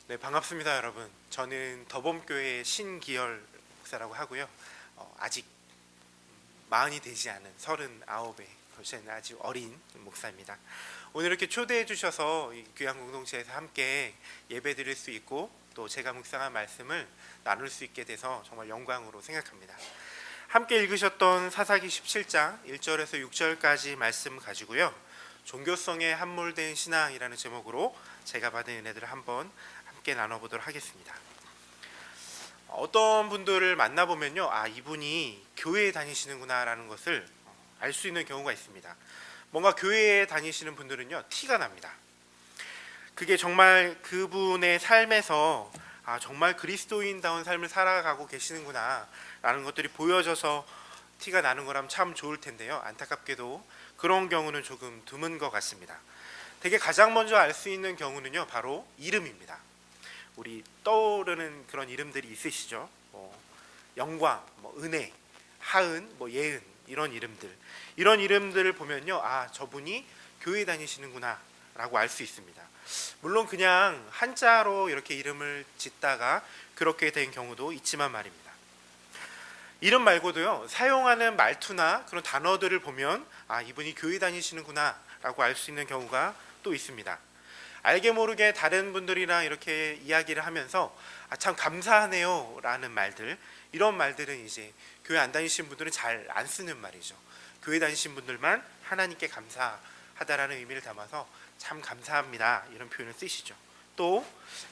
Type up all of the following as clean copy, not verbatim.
네, 반갑습니다, 여러분. 저는 더봄교회 신기열 목사라고 하고요. 아직 마흔이 되지 않은 39에 거치는 아주 어린 목사입니다. 오늘 이렇게 초대해 주셔서 이 귀한 공동체에서 함께 예배 드릴 수 있고 또 제가 묵상한 말씀을 나눌 수 있게 돼서 정말 영광으로 생각합니다. 함께 읽으셨던 사사기 17장 1절에서 6절까지 말씀 가지고요. 종교성에 함몰된 신앙이라는 제목으로 제가 받은 은혜들을 한번 함께 나눠보도록 하겠습니다. 어떤 분들을 만나보면요, 이분이 교회에 다니시는구나 라는 것을 알 수 있는 경우가 있습니다. 뭔가 교회에 다니시는 분들은요, 티가 납니다. 그게 정말 그분의 삶에서 정말 그리스도인다운 삶을 살아가고 계시는구나 라는 것들이 보여져서 티가 나는 거라면 참 좋을 텐데요, 안타깝게도 그런 경우는 조금 드문 것 같습니다. 되게 가장 먼저 알 수 있는 경우는요, 바로 이름입니다. 우리 떠오르는 그런 이름들이 있으시죠? 영광, 은혜, 하은, 예은, 이런 이름들을 보면요, 저분이 교회 다니시는구나 라고 알 수 있습니다. 물론 그냥 한자로 이렇게 이름을 짓다가 그렇게 된 경우도 있지만 말입니다. 이름 말고도요, 사용하는 말투나 그런 단어들을 보면 이분이 교회 다니시는구나 라고 알 수 있는 경우가 또 있습니다. 알게 모르게 다른 분들이랑 이렇게 이야기를 하면서 참 감사하네요 라는 말들, 이런 말들은 이제 교회 안 다니신 분들은 잘 안 쓰는 말이죠. 교회 다니신 분들만 하나님께 감사하다라는 의미를 담아서 참 감사합니다 이런 표현을 쓰시죠. 또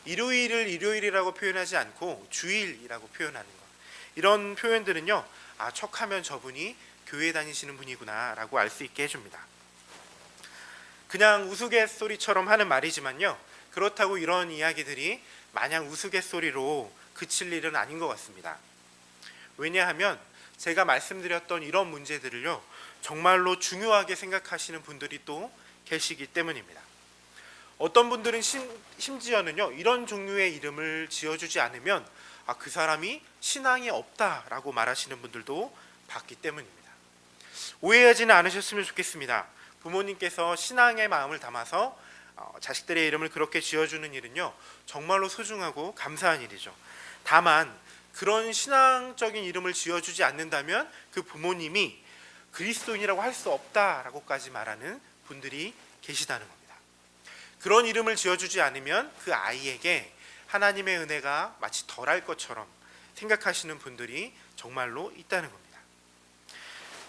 일요일을 일요일이라고 표현하지 않고 주일이라고 표현하는 것, 이런 표현들은요, 척하면 저분이 교회 다니시는 분이구나 라고 알 수 있게 해줍니다. 그냥 우스갯소리처럼 하는 말이지만요, 그렇다고 이런 이야기들이 마냥 우스갯소리로 그칠 일은 아닌 것 같습니다. 왜냐하면 제가 말씀드렸던 이런 문제들을요, 정말로 중요하게 생각하시는 분들이 또 계시기 때문입니다. 어떤 분들은 심지어는요, 이런 종류의 이름을 지어주지 않으면 그 사람이 신앙이 없다라고 말하시는 분들도 봤기 때문입니다. 오해하지는 않으셨으면 좋겠습니다. 부모님께서 신앙의 마음을 담아서 자식들의 이름을 그렇게 지어주는 일은요, 정말로 소중하고 감사한 일이죠. 다만 그런 신앙적인 이름을 지어주지 않는다면 그 부모님이 그리스도인이라고 할 수 없다라고까지 말하는 분들이 계시다는 겁니다. 그런 이름을 지어주지 않으면 그 아이에게 하나님의 은혜가 마치 덜할 것처럼 생각하시는 분들이 정말로 있다는 겁니다.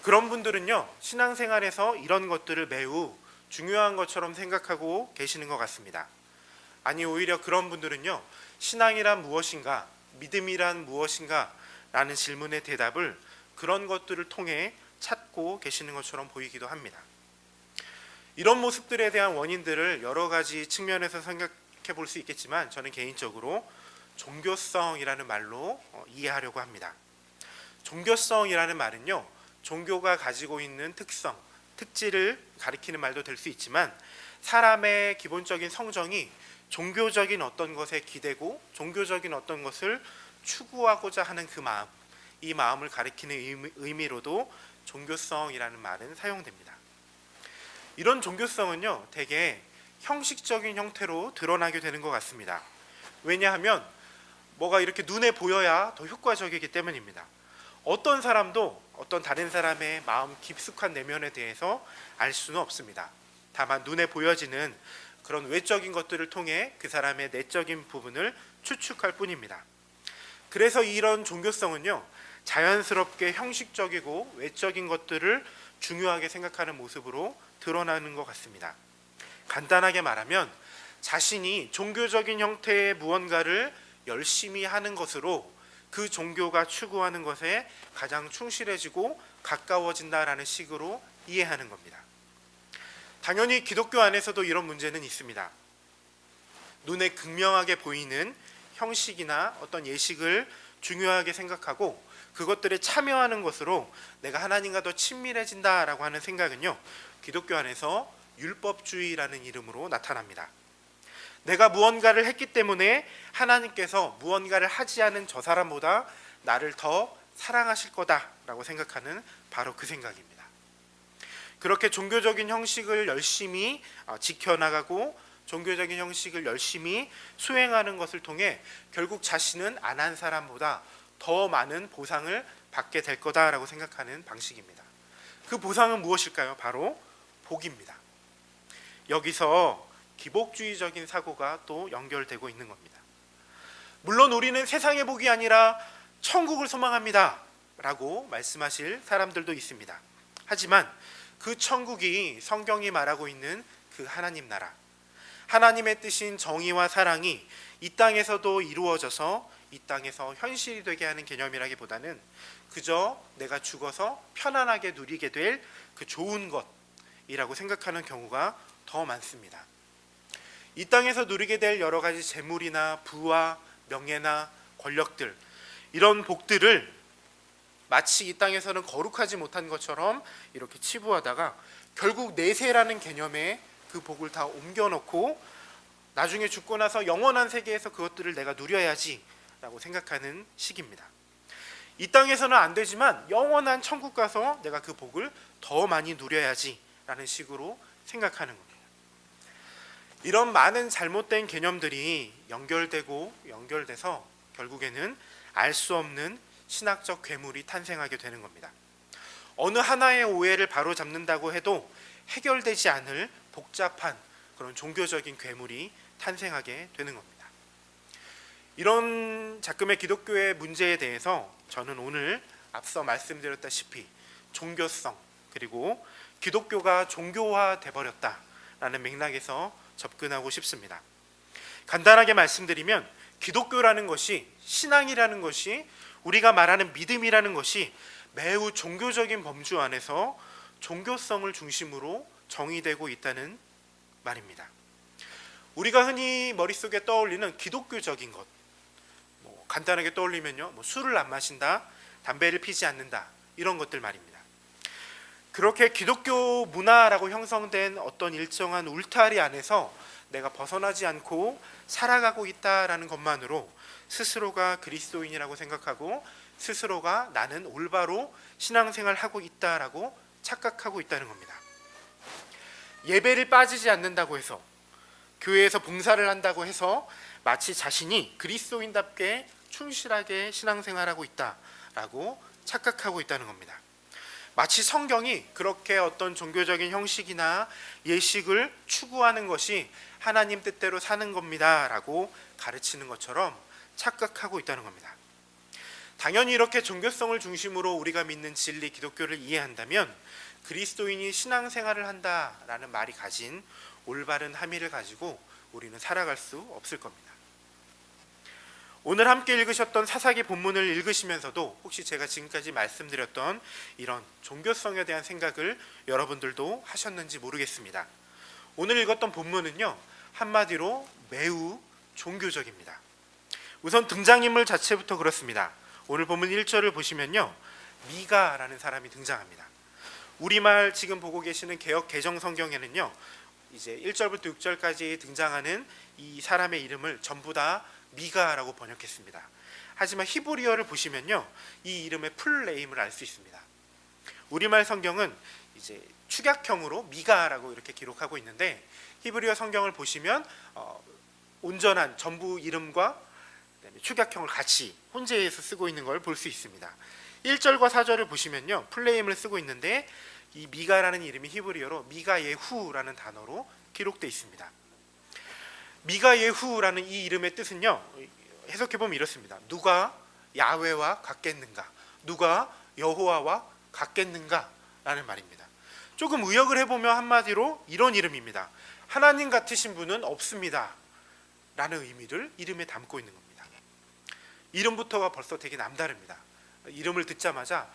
그런 분들은요, 신앙생활에서 이런 것들을 매우 중요한 것처럼 생각하고 계시는 것 같습니다. 아니, 오히려 그런 분들은요, 신앙이란 무엇인가, 믿음이란 무엇인가 라는 질문의 대답을 그런 것들을 통해 찾고 계시는 것처럼 보이기도 합니다. 이런 모습들에 대한 원인들을 여러 가지 측면에서 생각해 볼 수 있겠지만, 저는 개인적으로 종교성이라는 말로 이해하려고 합니다. 종교성이라는 말은요, 종교가 가지고 있는 특성, 특질을 가리키는 말도 될 수 있지만, 사람의 기본적인 성정이 종교적인 어떤 것에 기대고 종교적인 어떤 것을 추구하고자 하는 그 마음, 이 마음을 가리키는 의미로도 종교성이라는 말은 사용됩니다. 이런 종교성은요, 되게 형식적인 형태로 드러나게 되는 것 같습니다. 왜냐하면 뭐가 이렇게 눈에 보여야 더 효과적이기 때문입니다. 어떤 사람도 어떤 다른 사람의 마음 깊숙한 내면에 대해서 알 수는 없습니다. 다만 눈에 보여지는 그런 외적인 것들을 통해 그 사람의 내적인 부분을 추측할 뿐입니다. 그래서 이런 종교성은요, 자연스럽게 형식적이고 외적인 것들을 중요하게 생각하는 모습으로 드러나는 것 같습니다. 간단하게 말하면 자신이 종교적인 형태의 무언가를 열심히 하는 것으로 그 종교가 추구하는 것에 가장 충실해지고 가까워진다라는 식으로 이해하는 겁니다. 당연히 기독교 안에서도 이런 문제는 있습니다. 눈에 극명하게 보이는 형식이나 어떤 예식을 중요하게 생각하고 그것들에 참여하는 것으로 내가 하나님과 더 친밀해진다라고 하는 생각은요, 기독교 안에서 율법주의라는 이름으로 나타납니다. 내가 무언가를 했기 때문에 하나님께서 무언가를 하지 않은 저 사람보다 나를 더 사랑하실 거다라고 생각하는 바로 그 생각입니다. 그렇게 종교적인 형식을 열심히 지켜나가고 종교적인 형식을 열심히 수행하는 것을 통해 결국 자신은 안 한 사람보다 더 많은 보상을 받게 될 거다라고 생각하는 방식입니다. 그 보상은 무엇일까요? 바로 복입니다. 여기서 기복주의적인 사고가 또 연결되고 있는 겁니다. 물론 우리는 세상의 복이 아니라 천국을 소망합니다 라고 말씀하실 사람들도 있습니다. 하지만 그 천국이 성경이 말하고 있는 그 하나님 나라, 하나님의 뜻인 정의와 사랑이 이 땅에서도 이루어져서 이 땅에서 현실이 되게 하는 개념이라기보다는 그저 내가 죽어서 편안하게 누리게 될 그 좋은 것이라고 생각하는 경우가 더 많습니다. 이 땅에서 누리게 될 여러 가지 재물이나 부와 명예나 권력들, 이런 복들을 마치 이 땅에서는 거룩하지 못한 것처럼 이렇게 치부하다가 결국 내세라는 개념에 그 복을 다 옮겨놓고 나중에 죽고 나서 영원한 세계에서 그것들을 내가 누려야지 라고 생각하는 시기입니다. 이 땅에서는 안 되지만 영원한 천국 가서 내가 그 복을 더 많이 누려야지 라는 식으로 생각하는 겁니다. 이런 많은 잘못된 개념들이 연결돼서 결국에는 알 수 없는 신학적 괴물이 탄생하게 되는 겁니다. 어느 하나의 오해를 바로잡는다고 해도 해결되지 않을 복잡한 그런 종교적인 괴물이 탄생하게 되는 겁니다. 이런 작금의 기독교의 문제에 대해서 저는 오늘 앞서 말씀드렸다시피 종교성 그리고 기독교가 종교화돼 버렸다라는 맥락에서 접근하고 싶습니다. 간단하게 말씀드리면 기독교라는 것이, 신앙이라는 것이, 우리가 말하는 믿음이라는 것이 매우 종교적인 범주 안에서 종교성을 중심으로 정의되고 있다는 말입니다. 우리가 흔히 머릿속에 떠올리는 기독교적인 것, 간단하게 떠올리면요, 술을 안 마신다, 담배를 피지 않는다, 이런 것들 말입니다. 그렇게 기독교 문화라고 형성된 어떤 일정한 울타리 안에서 내가 벗어나지 않고 살아가고 있다라는 것만으로 스스로가 그리스도인이라고 생각하고 스스로가 나는 올바로 신앙생활을 하고 있다라고 착각하고 있다는 겁니다. 예배를 빠지지 않는다고 해서, 교회에서 봉사를 한다고 해서 마치 자신이 그리스도인답게 충실하게 신앙생활하고 있다라고 착각하고 있다는 겁니다. 마치 성경이 그렇게 어떤 종교적인 형식이나 예식을 추구하는 것이 하나님 뜻대로 사는 겁니다라고 가르치는 것처럼 착각하고 있다는 겁니다. 당연히 이렇게 종교성을 중심으로 우리가 믿는 진리 기독교를 이해한다면 그리스도인이 신앙생활을 한다라는 말이 가진 올바른 함의를 가지고 우리는 살아갈 수 없을 겁니다. 오늘 함께 읽으셨던 사사기 본문을 읽으시면서도 혹시 제가 지금까지 말씀드렸던 이런 종교성에 대한 생각을 여러분들도 하셨는지 모르겠습니다. 오늘 읽었던 본문은요, 한마디로 매우 종교적입니다. 우선 등장인물 자체부터 그렇습니다. 오늘 본문 1절을 보시면요, 미가라는 사람이 등장합니다. 우리말 지금 보고 계시는 개역 개정 성경에는요, 이제 1절부터 6절까지 등장하는 이 사람의 이름을 전부 다 미가라고 번역했습니다. 하지만 히브리어를 보시면요, 이 이름의 풀네임을 알 수 있습니다. 우리말 성경은 이제 축약형으로 미가라고 이렇게 기록하고 있는데 히브리어 성경을 보시면 온전한 전부 이름과 축약형을 같이 혼재해서 쓰고 있는 걸 볼 수 있습니다. 1절과 4절을 보시면요, 풀네임을 쓰고 있는데 이 미가라는 이름이 히브리어로 미가예후라는 단어로 기록되어 있습니다. 미가예후라는 이 이름의 뜻은요, 해석해보면 이렇습니다. 누가 야훼와 같겠는가, 누가 여호와와 같겠는가 라는 말입니다. 조금 의역을 해보면 한마디로 이런 이름입니다. 하나님 같으신 분은 없습니다 라는 의미를 이름에 담고 있는 겁니다. 이름부터가 벌써 되게 남다릅니다. 이름을 듣자마자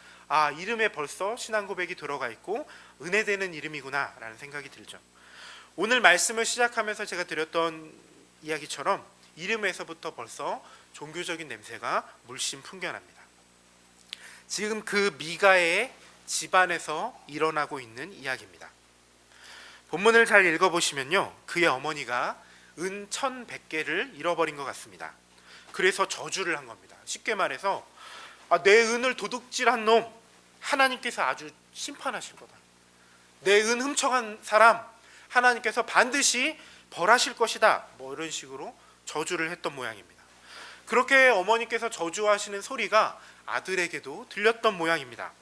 이름에 벌써 신앙 고백이 들어가 있고 은혜되는 이름이구나 라는 생각이 들죠. 오늘 말씀을 시작하면서 제가 드렸던 이야기처럼 이름에서부터 벌써 종교적인 냄새가 물씬 풍겨납니다. 지금 그 미가의 집안에서 일어나고 있는 이야기입니다. 본문을 잘 읽어보시면요, 그의 어머니가 은 1,100개를 잃어버린 것 같습니다. 그래서 저주를 한 겁니다. 쉽게 말해서 내 은을 도둑질한 놈, 하나님께서 아주 심판하실 거다. 내 은 훔쳐간 사람, 하나님께서 반드시 벌하실 것이다, 뭐 이런 식으로 저주를 했던 모양입니다. 그렇게 어머니께서 저주하시는 소리가 아들에게도 들렸던 모양입니다.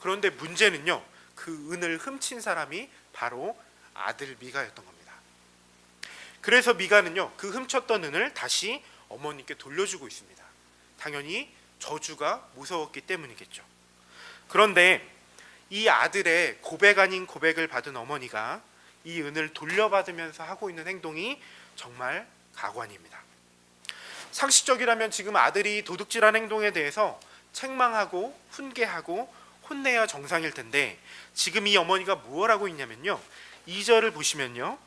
그런데 문제는요, 그 은을 훔친 사람이 바로 아들 미가였던 겁니다. 그래서 미가는요, 그 훔쳤던 은을 다시 어머니께 돌려주고 있습니다. 당연히 저주가 무서웠기 때문이겠죠. 그런데 이 아들의 고백 아닌 고백을 받은 어머니가 이 은을 돌려받으면서 하고 있는 행동이 정말 가관입니다. 상식적이라면 지금 아들이 도둑질한 행동에 대해서 책망하고 훈계하고 혼내야 정상일 텐데, 지금 이 어머니가 무엇 하고 있냐면요, 2절을 보시면요,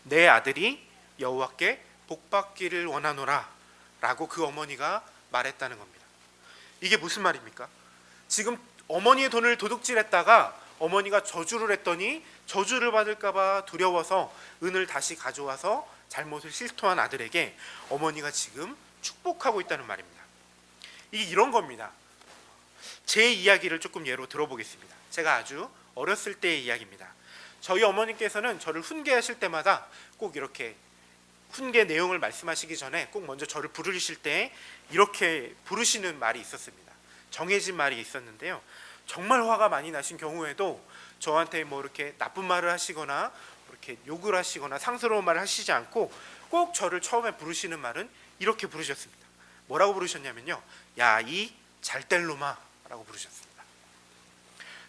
내 아들이 여호와께 복받기를 원하노라 라고 그 어머니가 말했다는 겁니다. 이게 무슨 말입니까? 지금 어머니의 돈을 도둑질했다가 어머니가 저주를 했더니 저주를 받을까봐 두려워서 은을 다시 가져와서 잘못을 실토한 아들에게 어머니가 지금 축복하고 있다는 말입니다. 이게 이런 겁니다. 제 이야기를 조금 예로 들어보겠습니다. 제가 아주 어렸을 때의 이야기입니다. 저희 어머니께서는 저를 훈계하실 때마다 꼭 이렇게 훈계 내용을 말씀하시기 전에 꼭 먼저 저를 부르실 때 이렇게 부르시는 말이 있었습니다. 정해진 말이 있었는데요, 정말 화가 많이 나신 경우에도 저한테 뭐 이렇게 나쁜 말을 하시거나 이렇게 욕을 하시거나 상스러운 말을 하시지 않고 꼭 저를 처음에 부르시는 말은 이렇게 부르셨습니다. 뭐라고 부르셨냐면요, 야 이 잘될 놈아 라고 부르셨습니다.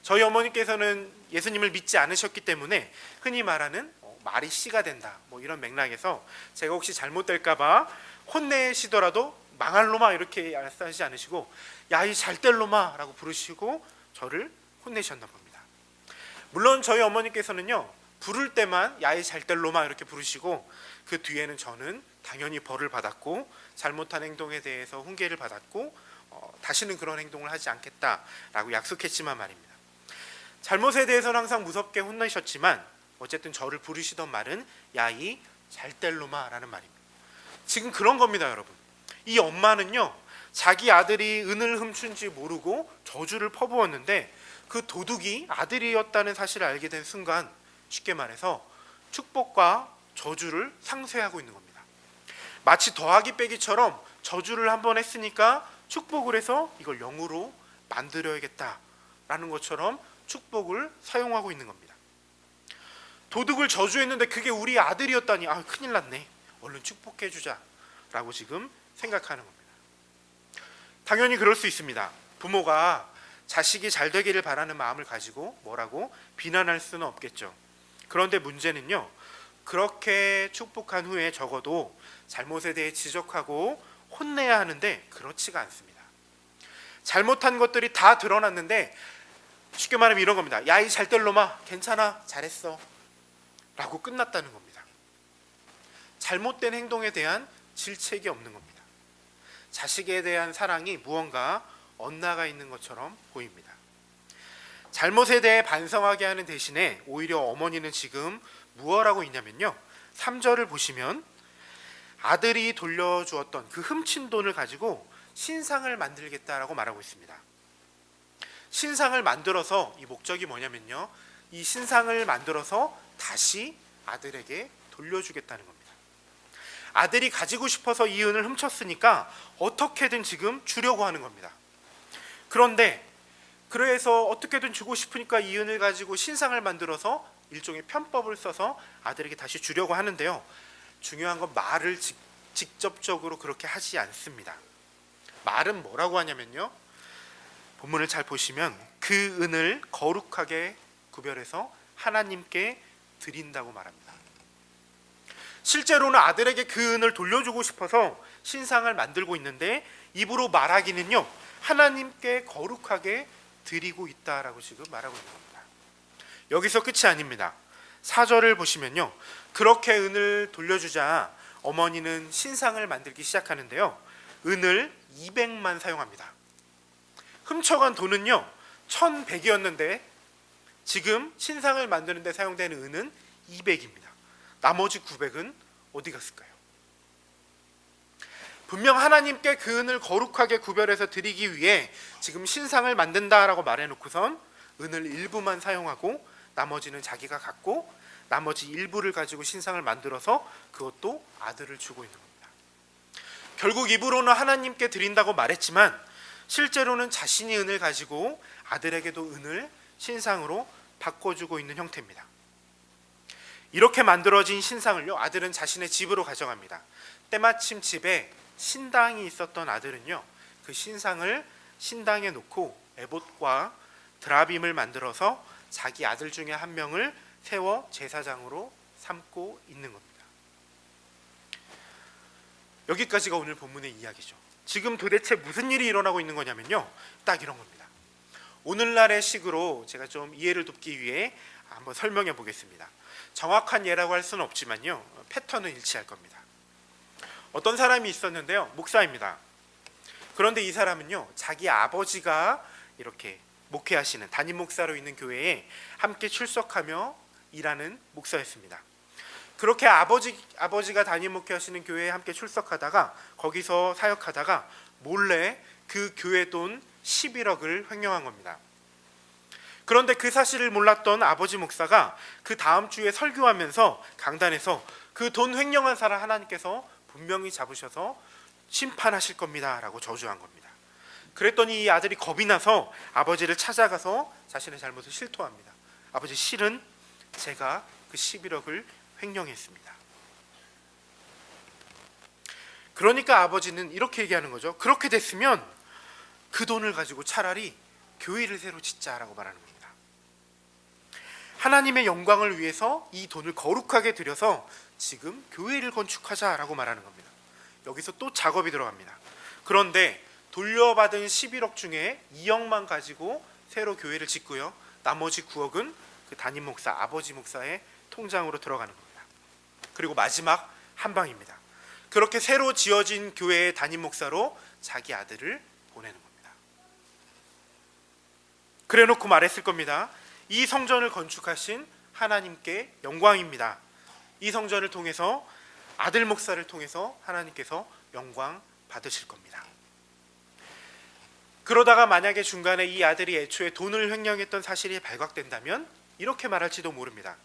저희 어머니께서는 예수님을 믿지 않으셨기 때문에 흔히 말하는 말이 씨가 된다, 뭐 이런 맥락에서 제가 혹시 잘못될까봐 혼내시더라도 망할 놈아 이렇게 하지 않으시고 야 이 잘될 놈아 라고 부르시고 저를 혼내셨나 봅니다. 물론 저희 어머니께서는요, 부를 때만 야 이 잘될 놈아 이렇게 부르시고 그 뒤에는 저는 당연히 벌을 받았고 잘못한 행동에 대해서 훈계를 받았고 다시는 그런 행동을 하지 않겠다라고 약속했지만 말입니다. 잘못에 대해서는 항상 무섭게 혼내셨지만 어쨌든 저를 부르시던 말은 야 이 잘될 놈아 라는 말입니다. 지금 그런 겁니다, 여러분. 이 엄마는요, 자기 아들이 은을 훔친지 모르고 저주를 퍼부었는데 그 도둑이 아들이었다는 사실을 알게 된 순간 쉽게 말해서 축복과 저주를 상쇄하고 있는 겁니다. 마치 더하기 빼기처럼 저주를 한번 했으니까 축복을 해서 이걸 0으로 만들어야겠다라는 것처럼 축복을 사용하고 있는 겁니다. 도둑을 저주했는데 그게 우리 아들이었다니, 아 큰일 났네, 얼른 축복해 주자 라고 지금 생각하는 겁니다. 당연히 그럴 수 있습니다. 부모가 자식이 잘 되기를 바라는 마음을 가지고 뭐라고 비난할 수는 없겠죠. 그런데 문제는요, 그렇게 축복한 후에 적어도 잘못에 대해 지적하고 혼내야 하는데 그렇지가 않습니다. 잘못한 것들이 다 드러났는데 쉽게 말하면 이런 겁니다. 야 이 잘될 놈아 괜찮아 잘했어 라고 끝났다는 겁니다. 잘못된 행동에 대한 질책이 없는 겁니다. 자식에 대한 사랑이 무언가 엇나가 있는 것처럼 보입니다. 잘못에 대해 반성하게 하는 대신에 오히려 어머니는 지금 무엇하고 있냐면요, 3절을 보시면 아들이 돌려주었던 그 훔친 돈을 가지고 신상을 만들겠다라고 말하고 있습니다. 신상을 만들어서 이 목적이 뭐냐면요, 이 신상을 만들어서 다시 아들에게 돌려주겠다는 겁니다. 아들이 가지고 싶어서 이 은을 훔쳤으니까 어떻게든 지금 주려고 하는 겁니다. 그런데 그래서 어떻게든 주고 싶으니까 이 은을 가지고 신상을 만들어서 일종의 편법을 써서 아들에게 다시 주려고 하는데요, 중요한 건 말을 직접적으로 그렇게 하지 않습니다. 말은 뭐라고 하냐면요, 본문을 잘 보시면 그 은을 거룩하게 구별해서 하나님께 드린다고 말합니다. 실제로는 아들에게 그 은을 돌려주고 싶어서 신상을 만들고 있는데 입으로 말하기는요, 하나님께 거룩하게 드리고 있다라고 지금 말하고 있는 겁니다. 여기서 끝이 아닙니다. 4절을 보시면요, 그렇게 은을 돌려주자 어머니는 신상을 만들기 시작하는데요, 은을 200만 사용합니다. 훔쳐간 돈은요 1100이었는데 지금 신상을 만드는 데 사용되는 은은 200입니다. 나머지 900은 어디 갔을까요? 분명 하나님께 그 은을 거룩하게 구별해서 드리기 위해 지금 신상을 만든다라고 말해놓고선 은을 일부만 사용하고 나머지는 자기가 갖고 나머지 일부를 가지고 신상을 만들어서 그것도 아들을 주고 있는 겁니다. 결국 입으로는 하나님께 드린다고 말했지만 실제로는 자신이 은을 가지고 아들에게도 은을 신상으로 바꿔주고 있는 형태입니다. 이렇게 만들어진 신상을요, 아들은 자신의 집으로 가져갑니다. 때마침 집에 신당이 있었던 아들은요, 그 신상을 신당에 놓고 에봇과 드라빔을 만들어서 자기 아들 중에 한 명을 세워 제사장으로 삼고 있는 겁니다. 여기까지가 오늘 본문의 이야기죠. 지금 도대체 무슨 일이 일어나고 있는 거냐면요, 딱 이런 겁니다. 오늘날의 식으로 제가 좀 이해를 돕기 위해 한번 설명해 보겠습니다. 정확한 예라고 할 수는 없지만요, 패턴은 일치할 겁니다. 어떤 사람이 있었는데요, 목사입니다. 그런데 이 사람은요, 자기 아버지가 이렇게 목회하시는 담임 목사로 있는 교회에 함께 출석하며 일하는 목사였습니다. 그렇게 아버지가 담임 목회하시는 교회에 함께 출석하다가 거기서 사역하다가 몰래 그 교회 돈 11억을 횡령한 겁니다. 그런데 그 사실을 몰랐던 아버지 목사가 그 다음 주에 설교하면서 강단에서 그 돈 횡령한 사람 하나님께서 분명히 잡으셔서 심판하실 겁니다 라고 저주한 겁니다. 그랬더니 이 아들이 겁이 나서 아버지를 찾아가서 자신의 잘못을 실토합니다. 아버지, 실은 제가 그 11억을 횡령했습니다. 그러니까 아버지는 이렇게 얘기하는 거죠. 그렇게 됐으면 그 돈을 가지고 차라리 교회를 새로 짓자라고 말하는 겁니다. 하나님의 영광을 위해서 이 돈을 거룩하게 들여서 지금 교회를 건축하자라고 말하는 겁니다. 여기서 또 작업이 들어갑니다. 그런데 돌려받은 11억 중에 2억만 가지고 새로 교회를 짓고요, 나머지 9억은 그 담임 목사, 아버지 목사의 통장으로 들어가는 겁니다. 그리고 마지막 한 방입니다. 그렇게 새로 지어진 교회의 담임 목사로 자기 아들을 보내는 겁니다. 그래놓고 말했을 겁니다. 이 성전을 건축하신 하나님께 영광입니다. 이 성전을 통해서 아들 목사를 통해서 하나님께서 영광 받으실 겁니다. 그러다가 만약에 중간에 이 아들이 애초에 돈을 횡령했던 사실이 발각된다면 이렇게 말할지도 모릅니다.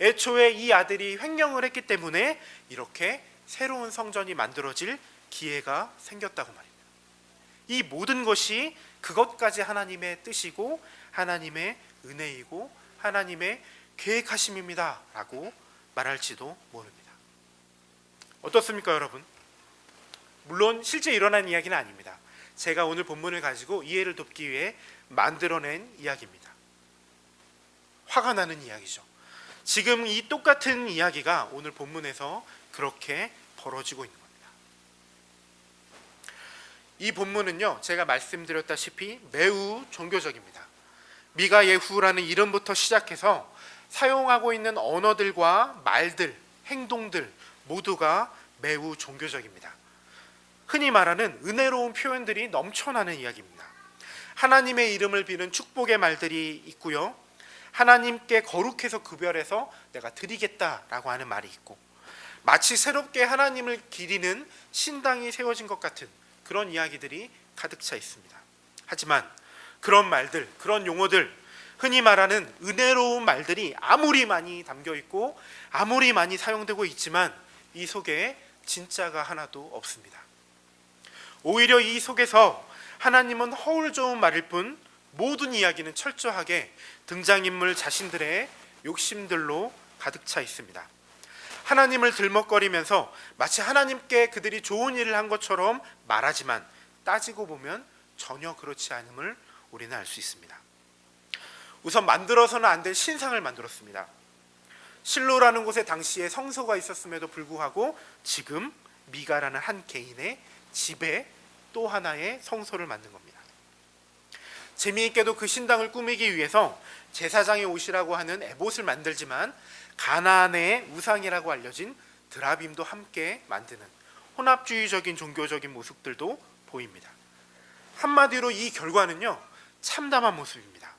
애초에 이 아들이 횡령을 했기 때문에 이렇게 새로운 성전이 만들어질 기회가 생겼다고 말입니다. 이 모든 것이 그것까지 하나님의 뜻이고 하나님의 은혜이고 하나님의 계획하심입니다 라고 말할지도 모릅니다. 어떻습니까, 여러분? 물론 실제 일어난 이야기는 아닙니다. 제가 오늘 본문을 가지고 이해를 돕기 위해 만들어낸 이야기입니다. 화가 나는 이야기죠. 지금 이 똑같은 이야기가 오늘 본문에서 그렇게 벌어지고 있는 겁니다. 이 본문은요, 제가 말씀드렸다시피 매우 종교적입니다. 미가 예후라는 이름부터 시작해서 사용하고 있는 언어들과 말들, 행동들 모두가 매우 종교적입니다. 흔히 말하는 은혜로운 표현들이 넘쳐나는 이야기입니다. 하나님의 이름을 비는 축복의 말들이 있고요, 하나님께 거룩해서 구별해서 내가 드리겠다라고 하는 말이 있고, 마치 새롭게 하나님을 기리는 신당이 세워진 것 같은 그런 이야기들이 가득 차 있습니다. 하지만 그런 말들, 그런 용어들, 흔히 말하는 은혜로운 말들이 아무리 많이 담겨 있고 아무리 많이 사용되고 있지만 이 속에 진짜가 하나도 없습니다. 오히려 이 속에서 하나님은 허울 좋은 말일 뿐 모든 이야기는 철저하게 등장인물 자신들의 욕심들로 가득 차 있습니다. 하나님을 들먹거리면서 마치 하나님께 그들이 좋은 일을 한 것처럼 말하지만 따지고 보면 전혀 그렇지 않음을 우리는 알 수 있습니다. 우선 만들어서는 안 될 신상을 만들었습니다. 실로라는 곳에 당시에 성소가 있었음에도 불구하고 지금 미가라는 한 개인의 집에 또 하나의 성소를 만든 겁니다. 재미있게도 그 신당을 꾸미기 위해서 제사장의 옷이라고 하는 에봇을 만들지만 가나안의 우상이라고 알려진 드라빔도 함께 만드는 혼합주의적인 종교적인 모습들도 보입니다. 한마디로 이 결과는요, 참담한 모습입니다.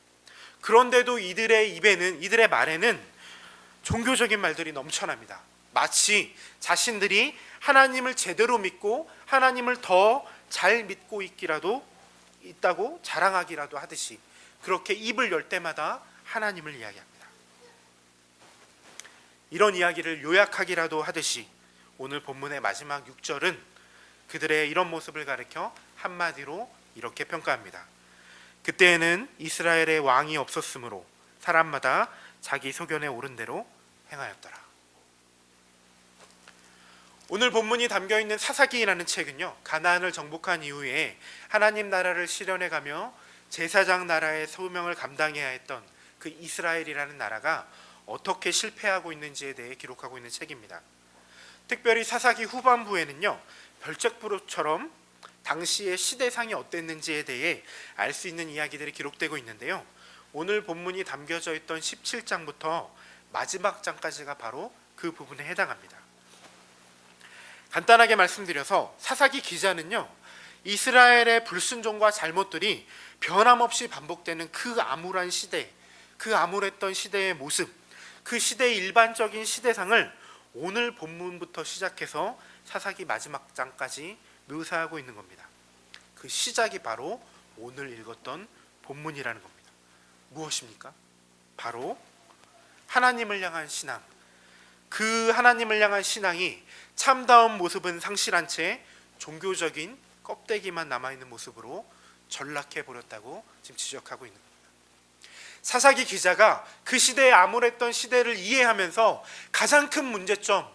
그런데도 이들의 입에는, 이들의 말에는 종교적인 말들이 넘쳐납니다. 마치 자신들이 하나님을 제대로 믿고 하나님을 더 잘 믿고 있다고 자랑하기라도 하듯이 그렇게 입을 열 때마다 하나님을 이야기합니다. 이런 이야기를 요약하기라도 하듯이 오늘 본문의 마지막 6절은 그들의 이런 모습을 가리켜 한마디로 이렇게 평가합니다. 그때에는 이스라엘의 왕이 없었으므로 사람마다 자기 소견에 오른 대로 행하였더라. 오늘 본문이 담겨있는 사사기라는 책은요, 가나안을 정복한 이후에 하나님 나라를 실현해가며 제사장 나라의 소명을 감당해야 했던 그 이스라엘이라는 나라가 어떻게 실패하고 있는지에 대해 기록하고 있는 책입니다. 특별히 사사기 후반부에는요, 별책부로처럼 당시의 시대상이 어땠는지에 대해 알 수 있는 이야기들이 기록되고 있는데요, 오늘 본문이 담겨져 있던 17장부터 마지막 장까지가 바로 그 부분에 해당합니다. 간단하게 말씀드려서 사사기 기자는요, 이스라엘의 불순종과 잘못들이 변함없이 반복되는 그 암울한 시대, 그 암울했던 시대의 모습, 그 시대의 일반적인 시대상을 오늘 본문부터 시작해서 사사기 마지막 장까지 묘사하고 있는 겁니다. 그 시작이 바로 오늘 읽었던 본문이라는 겁니다. 무엇입니까? 바로 하나님을 향한 신앙. 그 하나님을 향한 신앙이 참다운 모습은 상실한 채 종교적인 껍데기만 남아있는 모습으로 전락해버렸다고 지금 지적하고 있는 겁니다. 사사기 기자가 그 시대에 암울했던 시대를 이해하면서 가장 큰 문제점,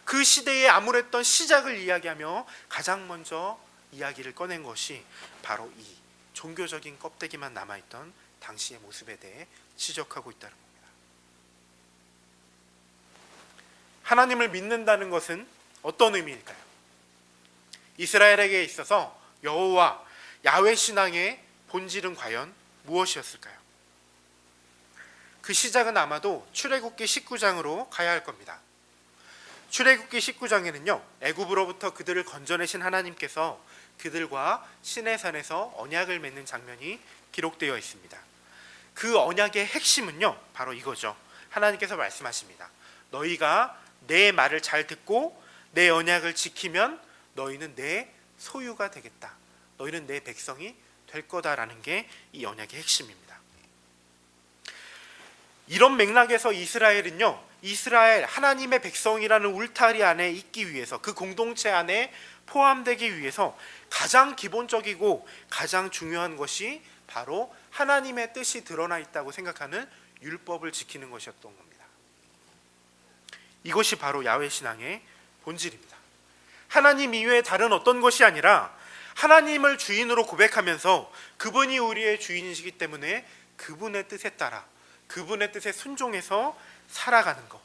그 시대의 암울했던 시작을 이야기하며 가장 먼저 이야기를 꺼낸 것이 바로 이 종교적인 껍데기만 남아있던 당시의 모습에 대해 지적하고 있다는 겁니다. 하나님을 믿는다는 것은 어떤 의미일까요? 이스라엘에게 있어서 여호와, 야훼 신앙의 본질은 과연 무엇이었을까요? 그 시작은 아마도 출애굽기 19장으로 가야 할 겁니다. 출애굽기 19장에는요, 애굽으로부터 그들을 건져내신 하나님께서 그들과 시내산에서 언약을 맺는 장면이 기록되어 있습니다. 그 언약의 핵심은요, 바로 이거죠. 하나님께서 말씀하십니다. 너희가 내 말을 잘 듣고 내 언약을 지키면 너희는 내 소유가 되겠다. 너희는 내 백성이 될 거다라는 게 이 언약의 핵심입니다. 이런 맥락에서 이스라엘은요, 이스라엘 하나님의 백성이라는 울타리 안에 있기 위해서, 그 공동체 안에 포함되기 위해서 가장 기본적이고 가장 중요한 것이 바로 하나님의 뜻이 드러나 있다고 생각하는 율법을 지키는 것이었던 겁니다. 이것이 바로 야훼 신앙의 본질입니다. 하나님 이외에 다른 어떤 것이 아니라 하나님을 주인으로 고백하면서 그분이 우리의 주인이시기 때문에 그분의 뜻에 따라, 그분의 뜻에 순종해서 살아가는 것,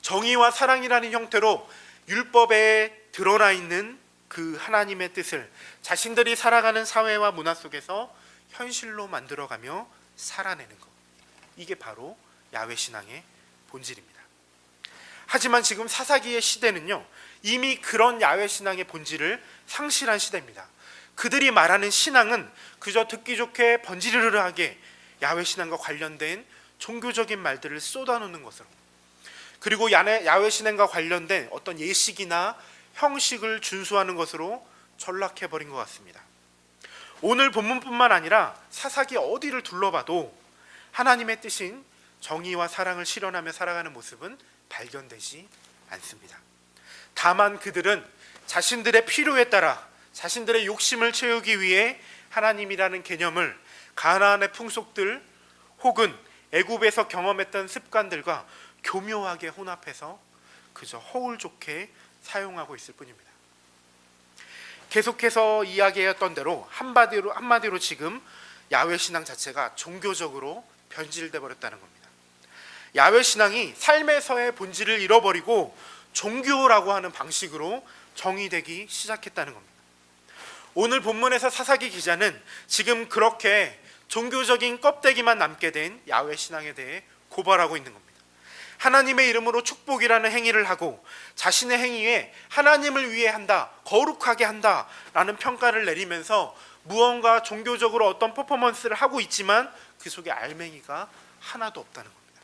정의와 사랑이라는 형태로 율법에 드러나 있는 그 하나님의 뜻을 자신들이 살아가는 사회와 문화 속에서 현실로 만들어가며 살아내는 것, 이게 바로 야훼 신앙의 본질입니다. 하지만 지금 사사기의 시대는요, 이미 그런 야훼 신앙의 본질을 상실한 시대입니다. 그들이 말하는 신앙은 그저 듣기 좋게 번지르르하게 야훼 신앙과 관련된 종교적인 말들을 쏟아놓는 것으로, 그리고 야훼 신앙과 관련된 어떤 예식이나 형식을 준수하는 것으로 전락해버린 것 같습니다. 오늘 본문뿐만 아니라 사사기 어디를 둘러봐도 하나님의 뜻인 정의와 사랑을 실현하며 살아가는 모습은 발견되지 않습니다. 다만 그들은 자신들의 필요에 따라 자신들의 욕심을 채우기 위해 하나님이라는 개념을 가나안의 풍속들 혹은 애굽에서 경험했던 습관들과 교묘하게 혼합해서 그저 허울 좋게 사용하고 있을 뿐입니다. 계속해서 이야기했던 대로 한마디로 지금 야훼 신앙 자체가 종교적으로 변질돼 버렸다는 겁니다. 야훼 신앙이 삶에서의 본질을 잃어버리고 종교라고 하는 방식으로 정의되기 시작했다는 겁니다. 오늘 본문에서 사사기 기자는 지금 그렇게 종교적인 껍데기만 남게 된 야훼 신앙에 대해 고발하고 있는 겁니다. 하나님의 이름으로 축복이라는 행위를 하고 자신의 행위에 하나님을 위해 한다, 거룩하게 한다라는 평가를 내리면서 무언가 종교적으로 어떤 퍼포먼스를 하고 있지만 그 속에 알맹이가 하나도 없다는 겁니다.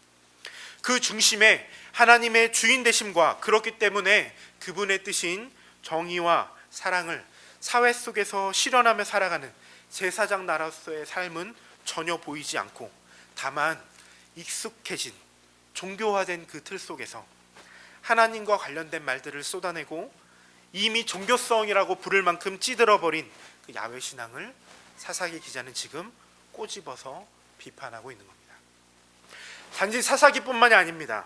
그 중심에 하나님의 주인 되심과 그렇기 때문에 그분의 뜻인 정의와 사랑을 사회 속에서 실현하며 살아가는 제사장 나라로서의 삶은 전혀 보이지 않고 다만 익숙해진 종교화된 그 틀 속에서 하나님과 관련된 말들을 쏟아내고 이미 종교성이라고 부를 만큼 찌들어버린 그 야훼 신앙을 사사기 기자는 지금 꼬집어서 비판하고 있는 겁니다. 단지 사사기뿐만이 아닙니다.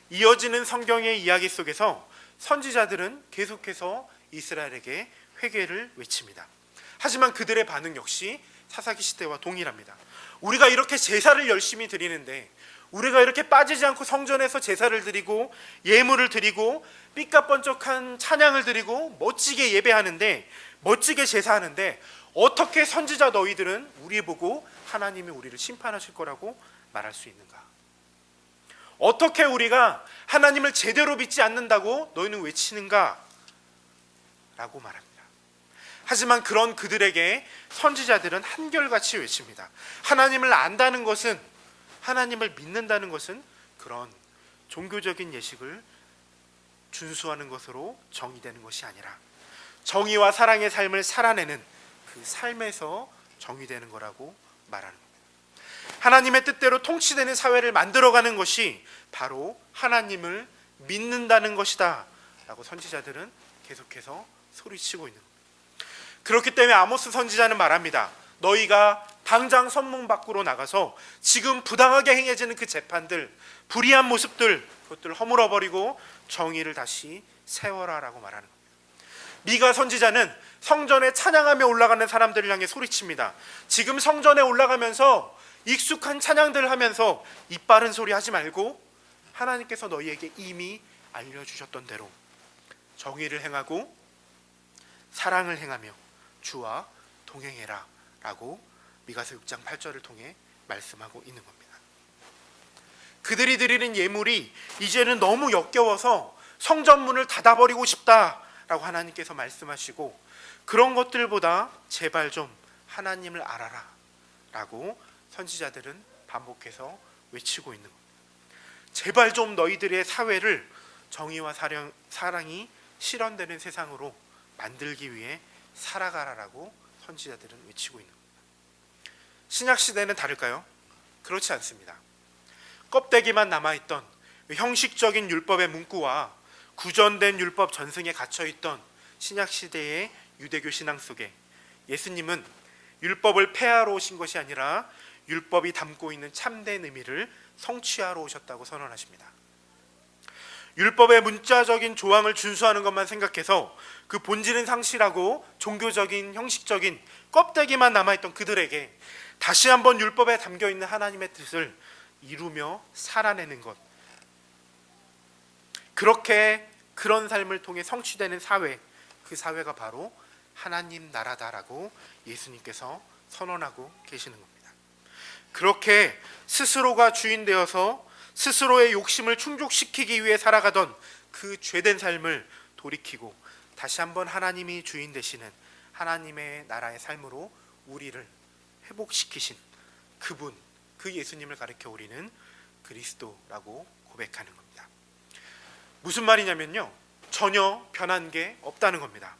이어지는 성경의 이야기 속에서 선지자들은 계속해서 이스라엘에게 회개를 외칩니다. 하지만 그들의 반응 역시 사사기 시대와 동일합니다. 우리가 이렇게 제사를 열심히 드리는데, 우리가 이렇게 빠지지 않고 성전에서 제사를 드리고 예물을 드리고 삐까뻔쩍한 찬양을 드리고 멋지게 예배하는데, 멋지게 제사하는데 어떻게 선지자 너희들은 우리 보고 하나님이 우리를 심판하실 거라고 말할 수 있는가? 어떻게 우리가 하나님을 제대로 믿지 않는다고 너희는 외치는가? 라고 말합니다. 하지만 그런 그들에게 선지자들은 한결같이 외칩니다. 하나님을 안다는 것은, 하나님을 믿는다는 것은 그런 종교적인 예식을 준수하는 것으로 정의되는 것이 아니라 정의와 사랑의 삶을 살아내는 그 삶에서 정의되는 거라고 말하는 겁니다. 하나님의 뜻대로 통치되는 사회를 만들어가는 것이 바로 하나님을 믿는다는 것이다 라고 선지자들은 계속해서 소리치고 있는 겁니다. 그렇기 때문에 아모스 선지자는 말합니다. 너희가 당장 선문 밖으로 나가서 지금 부당하게 행해지는 그 재판들, 불의한 모습들, 그것들을 허물어버리고 정의를 다시 세워라 라고 말하는 겁니다. 미가 선지자는 성전에 찬양하며 올라가는 사람들을 향해 소리칩니다. 지금 성전에 올라가면서 익숙한 찬양들을 하면서 입 바른 소리 하지 말고 하나님께서 너희에게 이미 알려주셨던 대로 정의를 행하고 사랑을 행하며 주와 동행해라 라고 미가서 6장 8절을 통해 말씀하고 있는 겁니다. 그들이 드리는 예물이 이제는 너무 역겨워서 성전문을 닫아버리고 싶다라고 하나님께서 말씀하시고, 그런 것들보다 제발 좀 하나님을 알아라 라고 선지자들은 반복해서 외치고 있는 겁니다. 제발 좀 너희들의 사회를 정의와 사랑이 실현되는 세상으로 만들기 위해 살아가라라고 선지자들은 외치고 있는 겁니다. 신약시대는 다를까요? 그렇지 않습니다. 껍데기만 남아있던 형식적인 율법의 문구와 구전된 율법 전승에 갇혀있던 신약시대의 유대교 신앙 속에 예수님은 율법을 폐하러 오신 것이 아니라 율법이 담고 있는 참된 의미를 성취하러 오셨다고 선언하십니다. 율법의 문자적인 조항을 준수하는 것만 생각해서 그 본질은 상실하고 종교적인 형식적인 껍데기만 남아있던 그들에게 다시 한번 율법에 담겨있는 하나님의 뜻을 이루며 살아내는 것, 그렇게 그런 삶을 통해 성취되는 사회, 그 사회가 바로 하나님 나라다라고 예수님께서 선언하고 계시는 겁니다. 그렇게 스스로가 주인 되어서 스스로의 욕심을 충족시키기 위해 살아가던 그 죄된 삶을 돌이키고 다시 한번 하나님이 주인 되시는 하나님의 나라의 삶으로 우리를 회복시키신 그분, 그 예수님을 가리켜 우리는 그리스도라고 고백하는 겁니다. 무슨 말이냐면요, 전혀 변한 게 없다는 겁니다.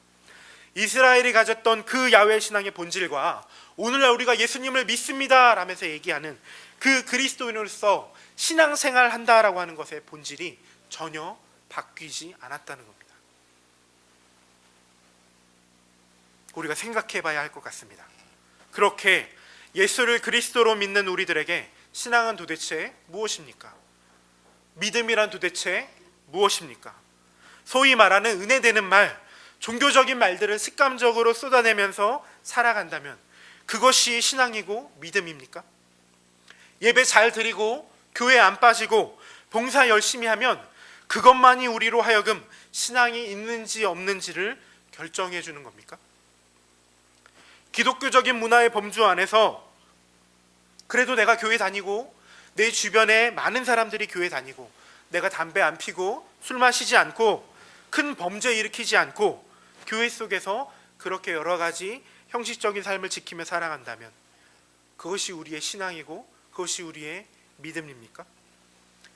이스라엘이 가졌던 그 야훼 신앙의 본질과 오늘날 우리가 예수님을 믿습니다 라면서 얘기하는 그 그리스도인으로서 신앙생활 한다라고 하는 것의 본질이 전혀 바뀌지 않았다는 겁니다. 우리가 생각해 봐야 할 것 같습니다. 그렇게 예수를 그리스도로 믿는 우리들에게 신앙은 도대체 무엇입니까? 믿음이란 도대체 무엇입니까? 소위 말하는 은혜되는 말, 종교적인 말들을 습관적으로 쏟아내면서 살아간다면 그것이 신앙이고 믿음입니까? 예배 잘 드리고 교회 안 빠지고 봉사 열심히 하면 그것만이 우리로 하여금 신앙이 있는지 없는지를 결정해 주는 겁니까? 기독교적인 문화의 범주 안에서 그래도 내가 교회 다니고 내 주변에 많은 사람들이 교회 다니고 내가 담배 안 피고 술 마시지 않고 큰 범죄 일으키지 않고 교회 속에서 그렇게 여러 가지 형식적인 삶을 지키며 살아간다면 그것이 우리의 신앙이고 그것이 우리의 믿음입니까?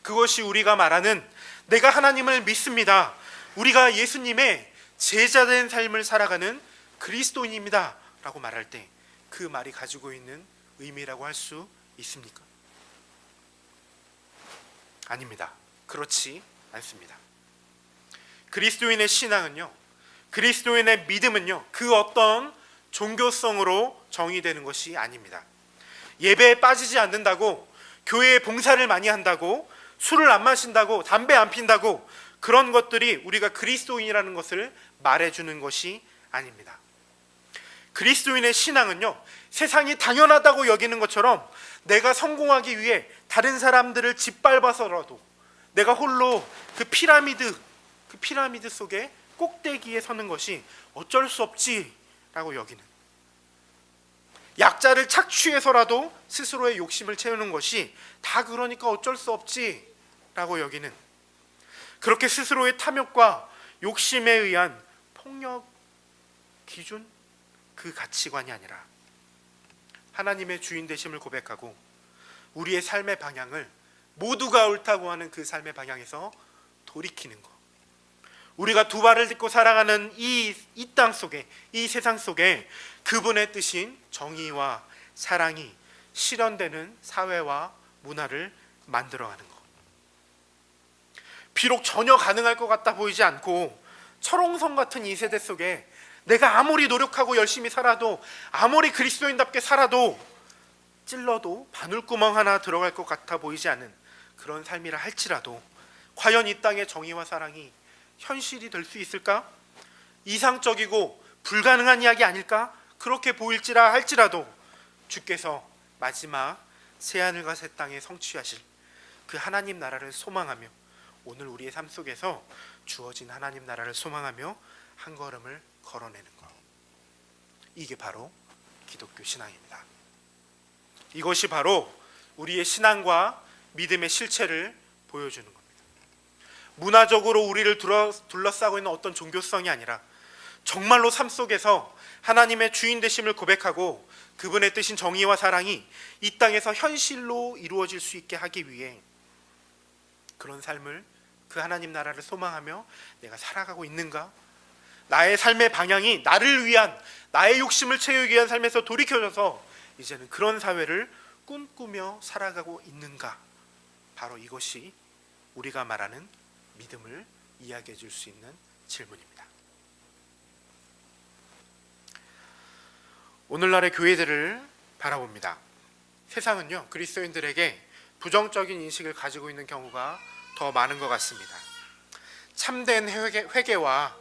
그것이 우리가 말하는 내가 하나님을 믿습니다, 우리가 예수님의 제자된 삶을 살아가는 그리스도인입니다 라고 말할 때 그 말이 가지고 있는 의미라고 할 수 있습니까? 아닙니다. 그렇지 않습니다. 그리스도인의 신앙은요, 그리스도인의 믿음은요, 그 어떤 종교성으로 정의되는 것이 아닙니다. 예배에 빠지지 않는다고, 교회에 봉사를 많이 한다고, 술을 안 마신다고, 담배 안 핀다고, 그런 것들이 우리가 그리스도인이라는 것을 말해주는 것이 아닙니다. 그리스도인의 신앙은요, 세상이 당연하다고 여기는 것처럼 내가 성공하기 위해 다른 사람들을 짓밟아서라도 내가 홀로 그 피라미드 속에 꼭대기에 서는 것이 어쩔 수 없지라고 여기는, 약자를 착취해서라도 스스로의 욕심을 채우는 것이 다 그러니까 어쩔 수 없지라고 여기는, 그렇게 스스로의 탐욕과 욕심에 의한 폭력 기준, 그 가치관이 아니라 하나님의 주인 되심을 고백하고 우리의 삶의 방향을 모두가 옳다고 하는 그 삶의 방향에서 돌이키는 것, 우리가 두 발을 딛고 살아가는 이 땅 속에, 이 세상 속에 그분의 뜻인 정의와 사랑이 실현되는 사회와 문화를 만들어가는 것. 비록 전혀 가능할 것 같아 보이지 않고 철옹성 같은 이 세대 속에 내가 아무리 노력하고 열심히 살아도, 아무리 그리스도인답게 살아도 찔러도 바늘구멍 하나 들어갈 것 같아 보이지 않는 그런 삶이라 할지라도 과연 이 땅의 정의와 사랑이 현실이 될 수 있을까? 이상적이고 불가능한 이야기 아닐까? 그렇게 보일지라 할지라도 주께서 마지막 새하늘과 새 땅에 성취하실 그 하나님 나라를 소망하며, 오늘 우리의 삶 속에서 주어진 하나님 나라를 소망하며 한 걸음을 걸어내는 것, 이게 바로 기독교 신앙입니다. 이것이 바로 우리의 신앙과 믿음의 실체를 보여주는 겁니다. 문화적으로 우리를 둘러싸고 있는 어떤 종교성이 아니라 정말로 삶 속에서 하나님의 주인 되심을 고백하고 그분의 뜻인 정의와 사랑이 이 땅에서 현실로 이루어질 수 있게 하기 위해 그런 삶을, 그 하나님 나라를 소망하며 내가 살아가고 있는가? 나의 삶의 방향이 나를 위한, 나의 욕심을 채우기 위한 삶에서 돌이켜져서 이제는 그런 사회를 꿈꾸며 살아가고 있는가? 바로 이것이 우리가 말하는 믿음을 이야기해 줄 수 있는 질문입니다. 오늘날의 교회들을 바라봅니다. 세상은요, 그리스도인들에게 부정적인 인식을 가지고 있는 경우가 더 많은 것 같습니다. 참된 회개와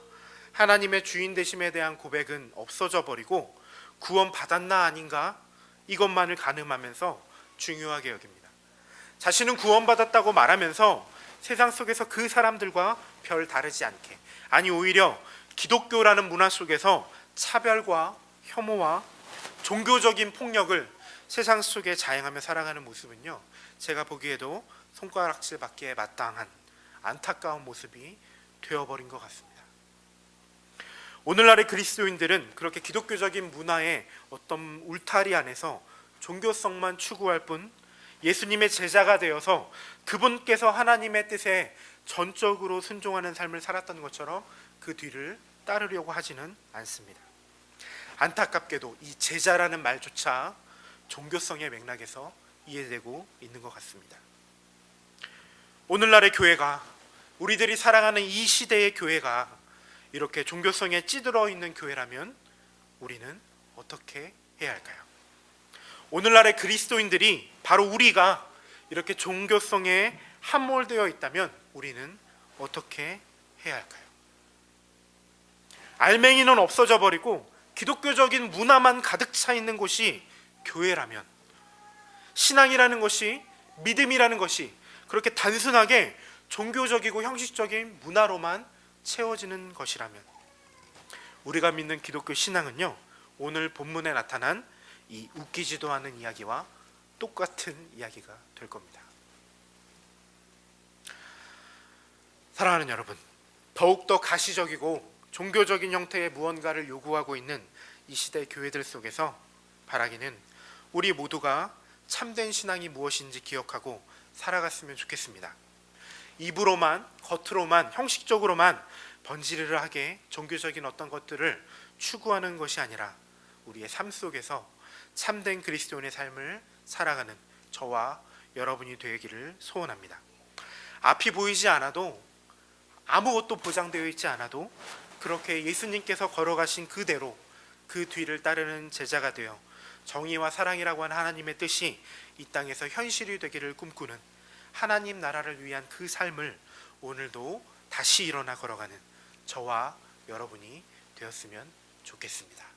하나님의 주인 되심에 대한 고백은 없어져 버리고 구원 받았나 아닌가, 이것만을 가늠하면서 중요하게 여깁니다. 자신은 구원받았다고 말하면서 세상 속에서 그 사람들과 별 다르지 않게, 아니 오히려 기독교라는 문화 속에서 차별과 혐오와 종교적인 폭력을 세상 속에 자행하며 살아가는 모습은요, 제가 보기에도 손가락질 받기에 마땅한 안타까운 모습이 되어버린 것 같습니다. 오늘날의 그리스도인들은 그렇게 기독교적인 문화의 어떤 울타리 안에서 종교성만 추구할 뿐 예수님의 제자가 되어서 그분께서 하나님의 뜻에 전적으로 순종하는 삶을 살았던 것처럼 그 뒤를 따르려고 하지는 않습니다. 안타깝게도 이 제자라는 말조차 종교성의 맥락에서 이해되고 있는 것 같습니다. 오늘날의 교회가, 우리들이 살아가는 이 시대의 교회가 이렇게 종교성에 찌들어 있는 교회라면 우리는 어떻게 해야 할까요? 오늘날의 그리스도인들이, 바로 우리가 이렇게 종교성에 함몰되어 있다면 우리는 어떻게 해야 할까요? 알맹이는 없어져 버리고 기독교적인 문화만 가득 차 있는 곳이 교회라면, 신앙이라는 것이, 믿음이라는 것이 그렇게 단순하게 종교적이고 형식적인 문화로만 채워지는 것이라면 우리가 믿는 기독교 신앙은요, 오늘 본문에 나타난 이 웃기지도 않은 이야기와 똑같은 이야기가 될 겁니다. 사랑하는 여러분, 더욱더 가시적이고 종교적인 형태의 무언가를 요구하고 있는 이 시대의 교회들 속에서 바라기는 우리 모두가 참된 신앙이 무엇인지 기억하고 살아갔으면 좋겠습니다. 입으로만, 겉으로만, 형식적으로만 번지르르하게 종교적인 어떤 것들을 추구하는 것이 아니라 우리의 삶 속에서 참된 그리스도인의 삶을 살아가는 저와 여러분이 되기를 소원합니다. 앞이 보이지 않아도 아무것도 보장되어 있지 않아도 그렇게 예수님께서 걸어가신 그대로 그 뒤를 따르는 제자가 되어 정의와 사랑이라고 하는 하나님의 뜻이 이 땅에서 현실이 되기를 꿈꾸는 하나님 나라를 위한 그 삶을 오늘도 다시 일어나 걸어가는 저와 여러분이 되었으면 좋겠습니다.